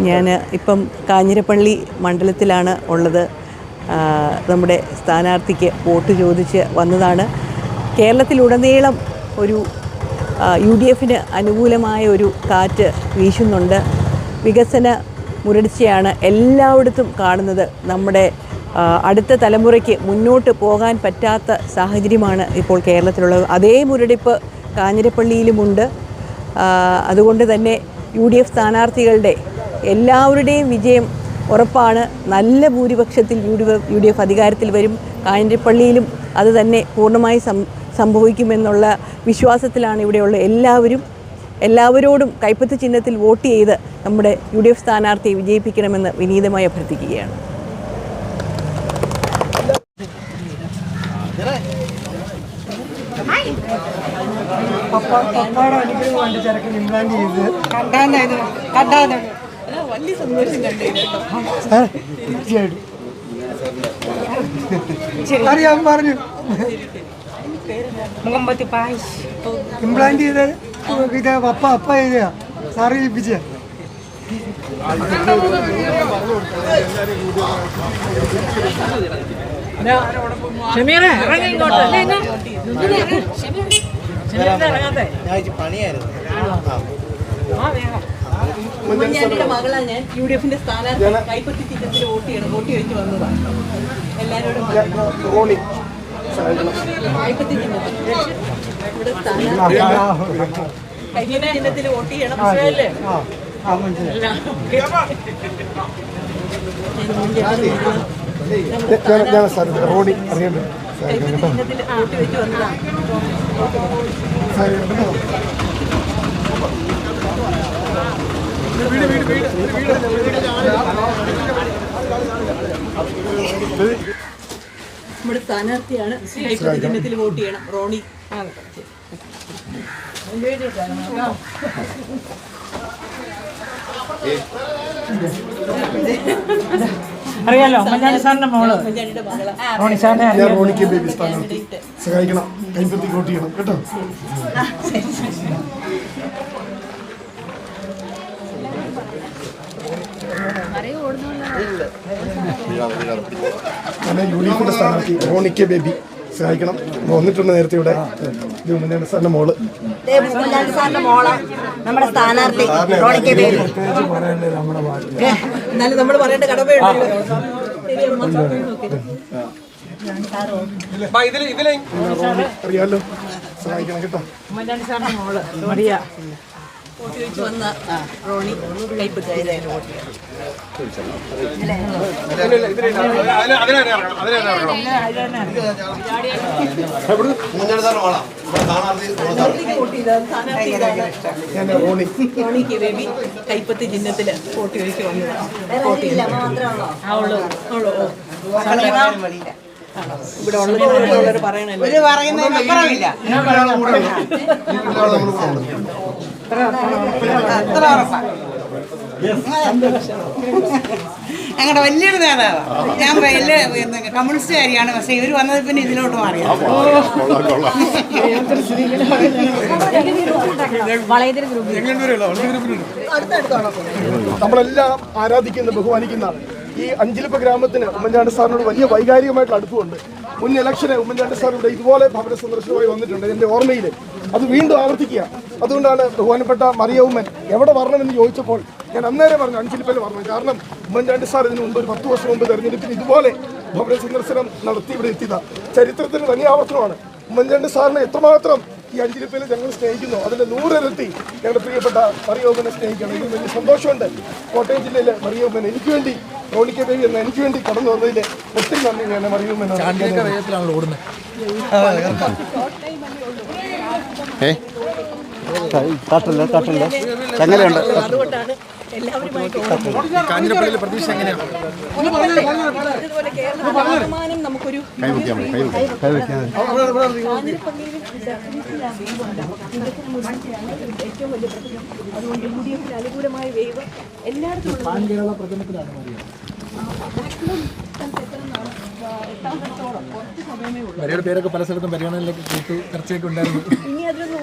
ഞാൻ ഇപ്പം കാഞ്ഞിരപ്പള്ളി മണ്ഡലത്തിലാണ് ഉള്ളത്. നമ്മുടെ സ്ഥാനാർത്ഥിക്ക് വോട്ട് ചോദിച്ച് വന്നതാണ്. കേരളത്തിലുടനീളം ഒരു UDFന് അനുകൂലമായ ഒരു കാറ്റ് വീശുന്നുണ്ട്. വികസന മുരടിച്ചയാണ് എല്ലായിടത്തും കാണുന്നത്. നമ്മുടെ അടുത്ത തലമുറയ്ക്ക് മുന്നോട്ട് പോകാൻ പറ്റാത്ത സാഹചര്യമാണ് ഇപ്പോൾ കേരളത്തിലുള്ളത്. അതേ മുരടിപ്പ് കാഞ്ഞിരപ്പള്ളിയിലുമുണ്ട്. അതുകൊണ്ട് തന്നെ UDF സ്ഥാനാർത്ഥികളുടെ എല്ലാവരുടെയും വിജയം ഉറപ്പാണ്. നല്ല ഭൂരിപക്ഷത്തിൽ UDF അധികാരത്തിൽ വരും. കാഞ്ഞിരപ്പള്ളിയിലും അത് തന്നെ പൂർണ്ണമായി സംഭവിക്കുമെന്നുള്ള വിശ്വാസത്തിലാണ് ഇവിടെയുള്ള എല്ലാവരോടും കൈപ്പത്തി ചിഹ്നത്തിൽ വോട്ട് ചെയ്ത് നമ്മുടെ UDF സ്ഥാനാർത്ഥിയെ വിജയിപ്പിക്കണമെന്ന് വിനീതമായി അഭ്യർത്ഥിക്കുകയാണ്. വലിയ സന്തോഷം അറിയാൻ പറഞ്ഞു ഇംപ്ലാന്റ് ചെയ്ത് ഇത് അപ്പ എഴുതിയ സാറ് ഏൽപ്പിച്ച ഉമ്മൻചാണ്ടിയുടെ മകളാണ് ഞാൻ. UDFന്റെ സ്ഥാനാർത്ഥി കൈപ്പത്തി ചിഹ്നത്തിൽ വോട്ട് ചോദിച്ചു വന്നതാണ്. എല്ലാവരോടും കൈപ്പത്തി ചിഹ്നത്തിൽ ഇവിടെ സ്ഥാനാർത്ഥി കൈപ്പത്തി ചിഹ്നത്തിൽ വോട്ട് ചെയ്യണം. മനസ്സിലല്ലേ? കൈപ്പത്തി ചിഹ്നത്തിൽ വോട്ട് ചോദിച്ചു വന്നതാണ്. നമ്മുടെ സ്ഥാനാർത്ഥിയാണ്. കൈപ്പത്തി ചിഹ്നത്തിൽ വോട്ട് ചെയ്യണം. റോണി അറിയാലോ, ഉമ്മൻചാണ്ടി സാറിന്റെ മോള് റോണി സാറിന്റെ റോണിക്ക് ബേബി സ്ഥാനാർത്ഥി സഹായിക്കണം. കൈപ്പത്തി വോട്ട് ചെയ്യണം കേട്ടോ. UDFന്റെ സ്ഥാനാർത്ഥി റോണിക്ക് ബേബി സഹായിക്കണം. വന്നിട്ടുണ്ട് നേരത്തെ ഇവിടെ. ഉമ്മൻചാണ്ടി സാറിന്റെ മോള് നമ്മുടെ സ്ഥാനാർത്ഥി റോണിക്ക് ബേബി. എന്നാലും നമ്മൾ പറയേണ്ട കടമയുണ്ടല്ലോ. അറിയാലോ, സഹായിക്കണം കേട്ടോ. ഉമ്മൻചാണ്ടി സാറിന്റെ മോള് മറിയ വോട്ട് ചോദിച്ചു വന്ന റോണി കൈപ്പത്തി വോട്ട് ചെയ്യണം. റോണിക്ക് ബേബി കൈപ്പത്തി ചിഹ്നത്തിൽ വോട്ട് ചോദിച്ചു വന്നതാണ്. ഇവിടെ ഉള്ളവർ പറയണല്ലോ. ഞങ്ങളുടെ വലിയൊരു നേതാവ്. ഞാൻ വലിയ കമ്മ്യൂണിസ്റ്റുകാരിയാണ്. പക്ഷെ ഇവർ വന്നത് പിന്നെ ഇതിലോട്ട് മാറിയത്. നമ്മളെല്ലാം ആരാധിക്കുന്ന ബഹുമാനിക്കുന്ന ഈ അഞ്ചിലിപ്പ ഗ്രാമത്തിന് ഉമ്മൻചാണ്ടി സാറിനോട് വലിയ വൈകാരികമായിട്ടുള്ള അടുപ്പമുണ്ട്. മുൻ ഇലക്ഷന് ഉമ്മൻചാണ്ടി സാർ ഇവിടെ ഇതുപോലെ ഭവന സന്ദർശനമായി വന്നിട്ടുണ്ട് എൻ്റെ ഓർമ്മയിൽ. അത് വീണ്ടും ആവർത്തിക്കുക. അതുകൊണ്ടാണ് ബഹുമാനപ്പെട്ട മറിയ ഉമ്മൻ എവിടെ വരണമെന്ന് ചോദിച്ചപ്പോൾ ഞാൻ അന്നേരം പറഞ്ഞു അഞ്ചിലിപ്പയിൽ വരണം. കാരണം ഉമ്മൻചാണ്ടി സാർ ഇതിനു മുമ്പ് ഒരു 10 വർഷം മുമ്പ് തെരഞ്ഞെടുപ്പിന് ഇതുപോലെ ഭവന സന്ദർശനം നടത്തി ഇവിടെ എത്തിയതാണ്. ചരിത്രത്തിന് വലിയ ആവർത്തനമാണ്. ഉമ്മൻചാണ്ടി സാറിനെ എത്രമാത്രം ഈ അഞ്ചിലിപ്പയിൽ ഞങ്ങൾ സ്നേഹിക്കുന്നു, അതിൻ്റെ 100 ഇരട്ടി ഞങ്ങളുടെ പ്രിയപ്പെട്ട മറിയ ഉമ്മനെ സ്നേഹിക്കണം. ഇതിന് വലിയ സന്തോഷമുണ്ട്. കോട്ടയം ജില്ലയിലെ മറിയ ഉമ്മൻ എനിക്ക് വേണ്ടി, റോണിക്ക് ബേബി എന്ന എനിക്ക് വേണ്ടി കടന്നു വന്നതിൽ ഒത്തിരി നന്ദി. ഞാൻ മറിയ ഉമ്മൻ ചങ്ങലയുണ്ട്. അതുകൊണ്ടാണ് കാഞ്ഞിരപ്പള്ളിയിലെ പ്രതീക്ഷ എങ്ങനെയാണ്? നമുക്കൊരു ഏറ്റവും വലിയ പ്രശ്നം. അതുകൊണ്ട് UDFന് അനുകൂലമായ വേവ് എല്ലായിടത്തും മരിയയുടെ പേരൊക്കെ പല സ്ഥലത്തും പരിഗണനയിലേക്ക് ചർച്ചയൊക്കെ ഉണ്ടായിരുന്നു. ഇനി അതിലൊന്നും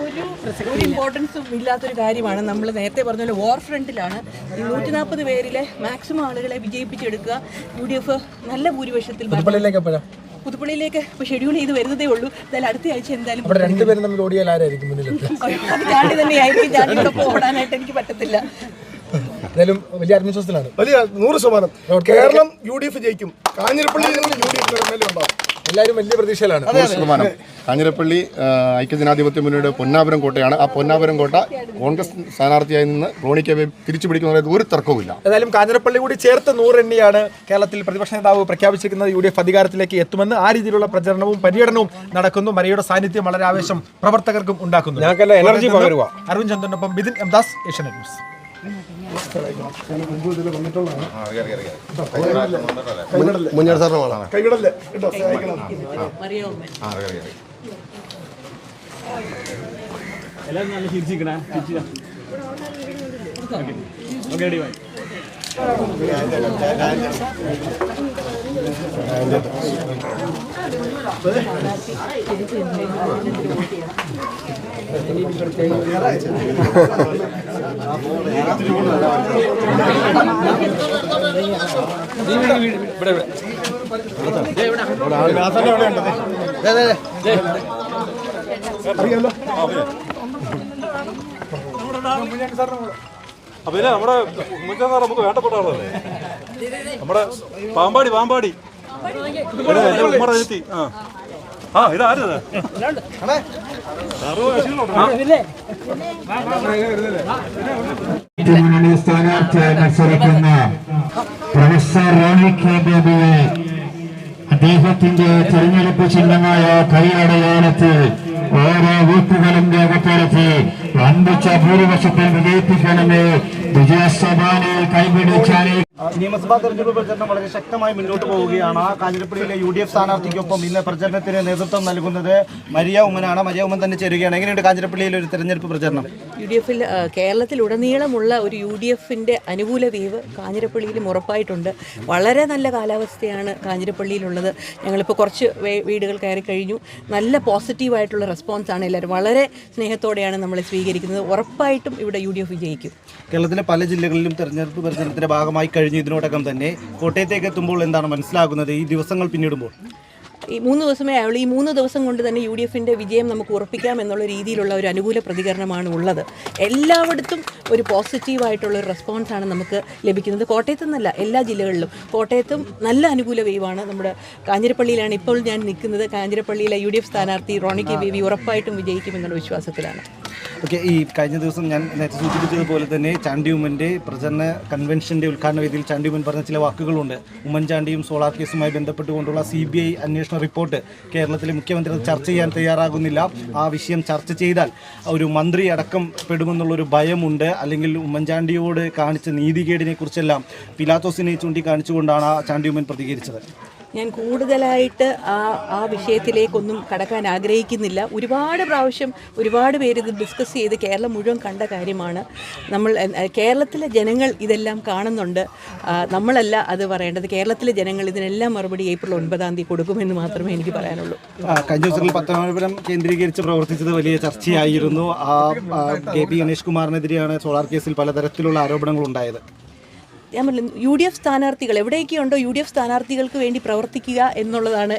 ഒരു ഇമ്പോർട്ടൻസും ഇല്ലാത്തൊരു കാര്യമാണ്. നമ്മൾ നേരത്തെ പറഞ്ഞ പോലെ വാർ ഫ്രണ്ടിലാണ് 140 പേരിലെ മാക്സിമം ആളുകളെ വിജയിപ്പിച്ചെടുക്കുക. UDF നല്ല ഭൂരിപക്ഷത്തിൽ പുതുപ്പള്ളിയിലേക്ക് ഇപ്പോൾ ഷെഡ്യൂൾ ചെയ്ത് വരുന്നതേ ഉള്ളൂ. എന്തായാലും അടുത്ത ആഴ്ച എന്തായാലും രണ്ടുപേരും തമ്മിൽ ഓടിയാൽ ആരായിരിക്കും മുന്നിലെത്തി? അത് ചാണ്ടി തന്നെയായിരിക്കും. ചാണ്ടിയോടൊപ്പം ഓടാനായിട്ട് എനിക്ക് പറ്റത്തില്ല. എന്തായാലും വലിയ ആത്മവിശ്വാസത്തിലാണ്. വലിയ 100% കേരളം UDF ജയിക്കും. കാഞ്ഞിരപ്പള്ളിയിൽ UDF ഉണ്ടാവും. എല്ലാവരും വലിയ പ്രതീക്ഷയിലാണ്. 100%. കാഞ്ഞിരപ്പള്ളി ഐക്യജനാധിപത്യ മുന്നണിയുടെ പൊന്നാപുരം കോട്ടയാണ്. ആ പൊന്നാപുരം കോട്ട കോൺഗ്രസ് സ്ഥാനാർത്ഥിയായി നിന്ന് റോണി കെ തിരിച്ചു പിടിക്കുന്നതിൽ ഒരു തർക്കവുമില്ല. ഏതായാലും കാഞ്ഞിരപ്പള്ളി കൂടി ചേർത്ത് 100 എണ്ണിയാണ് കേരളത്തിൽ പ്രതിപക്ഷ നേതാവ് പ്രഖ്യാപിച്ചിരിക്കുന്നത്. UDF അധികാരത്തിലേക്ക് എത്തുമെന്ന്. ആ രീതിയിലുള്ള പ്രചരണവും പര്യടനവും നടക്കുന്നു. മരിയയുടെ സാന്നിധ്യം വളരെ ആവേശം പ്രവർത്തകർക്കും ഉണ്ടാക്കുന്നു. എനർജി പകരുക. അരുൺ ചന്ദ്രനൊപ്പം ബിദിൻ എം ദാസ്, ഏഷ്യാനെറ്റ് ന്യൂസ്. കൈവിടല്ലേ കേട്ടോ, സഹായിക്കണം. എല്ലാവരും നല്ല ചിരിച്ചിരിക്കണേ. Okay ready by. അപ്പൊ പിന്നെ നമ്മുടെ ഉമ്മൻചാണ്ടി സാർ നമുക്ക് വേണ്ടപ്പെട്ട ആളല്ലേ. നമ്മുടെ പാമ്പാടി ഉമ്മടെ എത്തി. ഇതാരത് സ്ഥാനാർത്ഥിയായി മത്സരിക്കുന്ന പ്രൊഫസർ റോണി കെ ബേബിയെ അദ്ദേഹത്തിന്റെ തെരഞ്ഞെടുപ്പ് ചിഹ്നമായ കൈയടയാളത്തിൽ ഓരോ വോട്ടുകളും രേഖപ്പെടുത്തി വമ്പിച്ച ഭൂരിപക്ഷത്തിൽ വിജയിപ്പിക്കണമേ. വിജയസഭാനിൽ കൈപിടിച്ചാൽ നിയമസഭാ തെരഞ്ഞെടുപ്പ് പ്രചരണം വളരെ ശക്തമായി മുന്നോട്ട് പോവുകയാണ്. കാഞ്ഞിരപ്പള്ളിയിലെ UDF സ്ഥാനാർത്ഥിക്കൊപ്പം ഇന്ന് പ്രചരണത്തിന് നേതൃത്വം നൽകുന്നത് മരിയ ഉമ്മനാണ്. മരിയ ഉമ്മൻ തന്നെ ചേരുകയാണ്. എങ്ങനെയുണ്ട് കാഞ്ഞിരപ്പള്ളിയിലെ ഒരു തെരഞ്ഞെടുപ്പ് പ്രചരണം? UDFൽ കേരളത്തിലുടനീളമുള്ള ഒരു UDFന്റെ അനുകൂല വേവ് കാഞ്ഞിരപ്പള്ളിയിലും ഉറപ്പായിട്ടുണ്ട്. വളരെ നല്ല കാലാവസ്ഥയാണ് കാഞ്ഞിരപ്പള്ളിയിലുള്ളത്. ഞങ്ങളിപ്പോൾ കുറച്ച് വീടുകൾ കയറി കഴിഞ്ഞു. നല്ല പോസിറ്റീവായിട്ടുള്ള റെസ്പോൺസാണ്. എല്ലാവരും വളരെ സ്നേഹത്തോടെയാണ് നമ്മളെ സ്വീകരിക്കുന്നത്. ഉറപ്പായിട്ടും ഇവിടെ UDF വിജയിക്കും. കേരളത്തിലെ പല ജില്ലകളിലും തെരഞ്ഞെടുപ്പ് പ്രചരണത്തിന്റെ ഭാഗമായി കഴിഞ്ഞു. ഇതിനോടകം തന്നെ കോട്ടയത്തേക്ക് എത്തുമ്പോൾ എന്താണ് മനസ്സിലാകുന്നത് ഈ ദിവസങ്ങൾ പിന്നിടുമ്പോൾ? ഈ 3 ദിവസമേ ആയുള്ളൂ. ഈ 3 ദിവസം കൊണ്ട് തന്നെ UDFന്റെ വിജയം നമുക്ക് ഉറപ്പിക്കാം എന്നുള്ള രീതിയിലുള്ള ഒരു അനുകൂല പ്രതികരണമാണ് ഉള്ളത്. എല്ലായിടത്തും ഒരു പോസിറ്റീവായിട്ടുള്ളൊരു റെസ്പോൺസാണ് നമുക്ക് ലഭിക്കുന്നത്. കോട്ടയത്തു നിന്നല്ല, എല്ലാ ജില്ലകളിലും. കോട്ടയത്തും നല്ല അനുകൂല വേവാണ്. നമ്മുടെ കാഞ്ഞിരപ്പള്ളിയിലാണ് ഇപ്പോൾ ഞാൻ നിൽക്കുന്നത്. കാഞ്ഞിരപ്പള്ളിയിലെ UDF സ്ഥാനാർത്ഥി റോണി കെ ബേബി ഉറപ്പായിട്ടും വിജയിക്കുമെന്നുള്ള വിശ്വാസത്തിലാണ്. ഓക്കെ, ഈ കഴിഞ്ഞ ദിവസം ഞാൻ നേരത്തെ സൂചിപ്പിച്ചതുപോലെ തന്നെ ചാണ്ടി ഉമ്മൻ്റെ പ്രചരണ കൺവെൻഷൻ്റെ ഉദ്ഘാടന വേദിയിൽ ചാണ്ടി ഉമ്മൻ പറഞ്ഞ ചില വാക്കുകളുണ്ട്. ഉമ്മൻചാണ്ടിയും സോളാർ കേസുമായി ബന്ധപ്പെട്ടുകൊണ്ടുള്ള CBI അന്വേഷണ റിപ്പോർട്ട് കേരളത്തിലെ മുഖ്യമന്ത്രി ചർച്ച ചെയ്യാൻ തയ്യാറാകുന്നില്ല. ആ വിഷയം ചർച്ച ചെയ്താൽ ഒരു മന്ത്രി അടക്കം പെടുമെന്നുള്ളൊരു ഭയമുണ്ട്. അല്ലെങ്കിൽ ഉമ്മൻചാണ്ടിയോട് കാണിച്ച നീതികേടിനെ കുറിച്ചെല്ലാം പിലാത്തോസിനെ ചൂണ്ടിക്കാണിച്ചുകൊണ്ടാണ് ചാണ്ടി ഉമ്മൻ പ്രതികരിച്ചത്. ഞാൻ കൂടുതലായിട്ട് ആ വിഷയത്തിലേക്കൊന്നും കടക്കാൻ ആഗ്രഹിക്കുന്നില്ല. ഒരുപാട് പ്രാവശ്യം ഒരുപാട് പേര് ഇത് ഡിസ്കസ് ചെയ്ത് കേരളം മുഴുവൻ കണ്ട കാര്യമാണ്. കേരളത്തിലെ ജനങ്ങൾ ഇതെല്ലാം കാണുന്നുണ്ട്. നമ്മളല്ല അത് പറയേണ്ടത്. കേരളത്തിലെ ജനങ്ങൾ ഇതിനെല്ലാം മറുപടി ഏപ്രിൽ 9 കൊടുക്കുമെന്ന് മാത്രമേ എനിക്ക് പറയാനുള്ളൂ. കഴിഞ്ഞ ദിവസങ്ങളിൽ പത്തനാപുരം കേന്ദ്രീകരിച്ച് പ്രവർത്തിച്ചത് വലിയ ചർച്ചയായിരുന്നു. KP ഗണേഷ് കുമാറിനെതിരെയാണ് സോളാർ കേസിൽ പലതരത്തിലുള്ള ആരോപണങ്ങൾ ഉണ്ടായത്. ഞാൻ പറഞ്ഞു, UDF സ്ഥാനാർത്ഥികൾ എവിടെയൊക്കെയുണ്ടോ UDF സ്ഥാനാർത്ഥികൾക്ക് വേണ്ടി പ്രവർത്തിക്കുക എന്നുള്ളതാണ്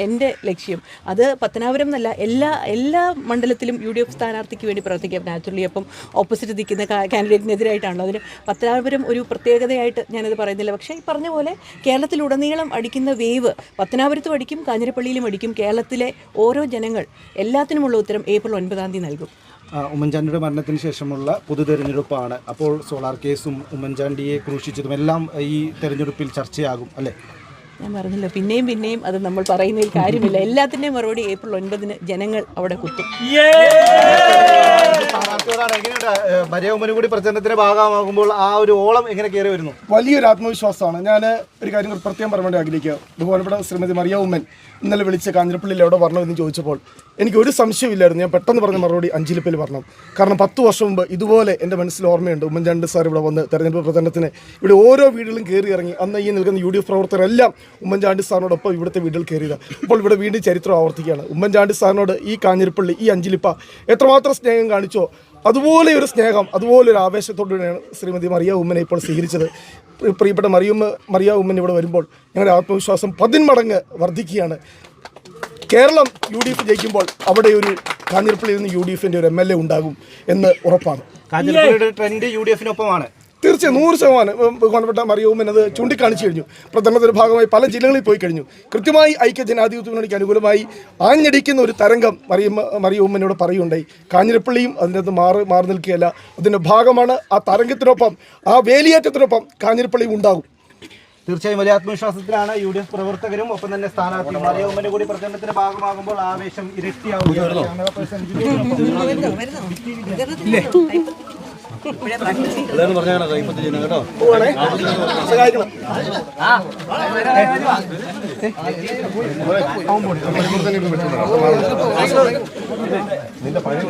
എൻ്റെ ലക്ഷ്യം. അത് പത്തനാപുരം എന്നല്ല, എല്ലാ മണ്ഡലത്തിലും UDF സ്ഥാനാർത്ഥിക്ക് വേണ്ടി പ്രവർത്തിക്കാം. നാച്ചുറലി അപ്പം ഓപ്പോസിറ്റ് നിൽക്കുന്ന കാൻഡിഡേറ്റിനെതിരായിട്ടാണല്ലോ. അതിന് പത്തനാപുരം ഒരു പ്രത്യേകതയായിട്ട് ഞാനത് പറയുന്നില്ല. പക്ഷേ ഈ പറഞ്ഞ പോലെ കേരളത്തിലുടനീളം അടിക്കുന്ന വേവ് പത്തനാപുരത്തും അടിക്കും, കാഞ്ഞിരപ്പള്ളിയിലും അടിക്കും. കേരളത്തിലെ ഓരോ ജനങ്ങൾ എല്ലാത്തിനുമുള്ള ഉത്തരം ഏപ്രിൽ 9 നൽകും. ഉമ്മൻചാണ്ടിയുടെ മരണത്തിന് ശേഷമുള്ള പൊതു തെരഞ്ഞെടുപ്പാണ്. അപ്പോൾ സോളാർ കേസും ഉമ്മൻചാണ്ടിയെ ക്രൂശിച്ചതും എല്ലാം ഈ തെരഞ്ഞെടുപ്പിൽ ചർച്ചയാകും അല്ലേ? ഞാൻ പറഞ്ഞല്ലോ, പിന്നെയും അത് നമ്മൾ പറയുന്നതിൽ കാര്യമില്ല. എല്ലാത്തിൻ്റെയും മറുപടി ഏപ്രിൽ 9 ജനങ്ങൾ അവിടെ കുത്തും. സ്ഥാനാർത്ഥിയോടാണ് എങ്ങനെയുണ്ട് മരിയ ഉമ്മനും കൂടി പ്രചരണത്തിന്റെ ഭാഗമാകുമ്പോൾ ആ ഒരു ഓളം എങ്ങനെ കയറി വരുന്നു? വലിയൊരു ആത്മവിശ്വാസമാണ്. ഞാൻ ഒരു കാര്യം പ്രത്യേകം പറയാൻ വേണ്ടി ആഗ്രഹിക്കുക. ബഹുമാനപ്പെട്ട ശ്രീമതി മറിയ ഉമ്മൻ ഇന്നലെ വിളിച്ച് കാഞ്ഞിരപ്പള്ളിയിൽ എവിടെ വരണമെന്ന് ചോദിച്ചപ്പോൾ എനിക്ക് ഒരു സംശയമില്ലായിരുന്നു. ഞാൻ പെട്ടെന്ന് പറഞ്ഞ മറുപടി അഞ്ചിലിപ്പിൽ വരണം. കാരണം 10 വർഷം മുമ്പ് ഇതുപോലെ എൻ്റെ മനസ്സിൽ ഓർമ്മയുണ്ട്. ഉമ്മൻചാണ്ടി സാർ ഇവിടെ വന്ന് തെരഞ്ഞെടുപ്പ് പ്രചരണത്തിന് ഇവിടെ ഓരോ വീടുകളും കയറി ഇറങ്ങി. അന്ന് ഈ നിൽക്കുന്ന UDF പ്രവർത്തകരെല്ലാം ഉമ്മൻചാണ്ടി സാറിനോടൊപ്പം ഇവിടുത്തെ വീടുകൾ കയറിയതാണ്. ഇപ്പോൾ ഇവിടെ വീണ്ടും ചരിത്രം ആവർത്തിക്കുകയാണ്. ഉമ്മൻചാണ്ടി സാറിനോട് ഈ കാഞ്ഞിരപ്പള്ളി, ഈ അഞ്ചിലിപ്പ എത്രമാത്രം സ്നേഹം കാണിച്ചോ അതുപോലെ ഒരു സ്നേഹം, അതുപോലെ ഒരു ആവേശത്തോടെയാണ് ശ്രീമതി മറിയ ഉമ്മനെ ഇപ്പോൾ സ്വീകരിച്ചത്. പ്രിയപ്പെട്ട മറിയ ഉമ്മൻ ഇവിടെ വരുമ്പോൾ ഞങ്ങളുടെ ആത്മവിശ്വാസം 10 മടങ്ങ് വർദ്ധിക്കുകയാണ്. കേരളം UDF ജയിക്കുമ്പോൾ അവിടെ ഒരു കാഞ്ഞിരപ്പള്ളിയിൽ നിന്ന് UDFിൻ്റെ ഒരു MLA ഉണ്ടാകും എന്ന് ഉറപ്പാണ്. കാഞ്ഞിരപ്പള്ളിയുടെ ട്രെൻഡ് UDFിനൊപ്പമാണ്. തീർച്ചയായും 100% ബഹുമാനപ്പെട്ട മറിയ ഉമ്മൻ അത് ചൂണ്ടിക്കാണിച്ചു കഴിഞ്ഞു. പ്രചരണത്തിന്റെ ഭാഗമായി പല ജില്ലകളിൽ പോയി കഴിഞ്ഞു. കൃത്യമായി ഐക്യ ജനാധിപത്യ മുന്നണിക്ക് അനുകൂലമായി ആഞ്ഞടിക്കുന്ന ഒരു തരംഗം മറിയ ഉമ്മനോട് പറയുണ്ടായി. കാഞ്ഞിരപ്പള്ളിയും അതിനകത്ത് മാറി നിൽക്കുകയല്ല, അതിൻ്റെ ഭാഗമാണ്. ആ തരംഗത്തിനൊപ്പം, ആ വേലിയേറ്റത്തിനൊപ്പം കാഞ്ഞിരപ്പള്ളിയും ഉണ്ടാകും. തീർച്ചയായും വലിയ ആത്മവിശ്വാസത്തിലാണ് UDF പ്രവർത്തകരും ഒപ്പം തന്നെ സ്ഥാനാർത്ഥി മറിയ ഉമ്മനും കൂടി പ്രചരണത്തിന്റെ ഭാഗമാകുമ്പോൾ ആവേശം ഇരട്ടിയാവുകയാണ്. എല്ലാവരും പറഞ്ഞാൽ കൈപ്പത്തി ചെയ്യുന്നത് കേട്ടോ. നിന്റെ പഴയ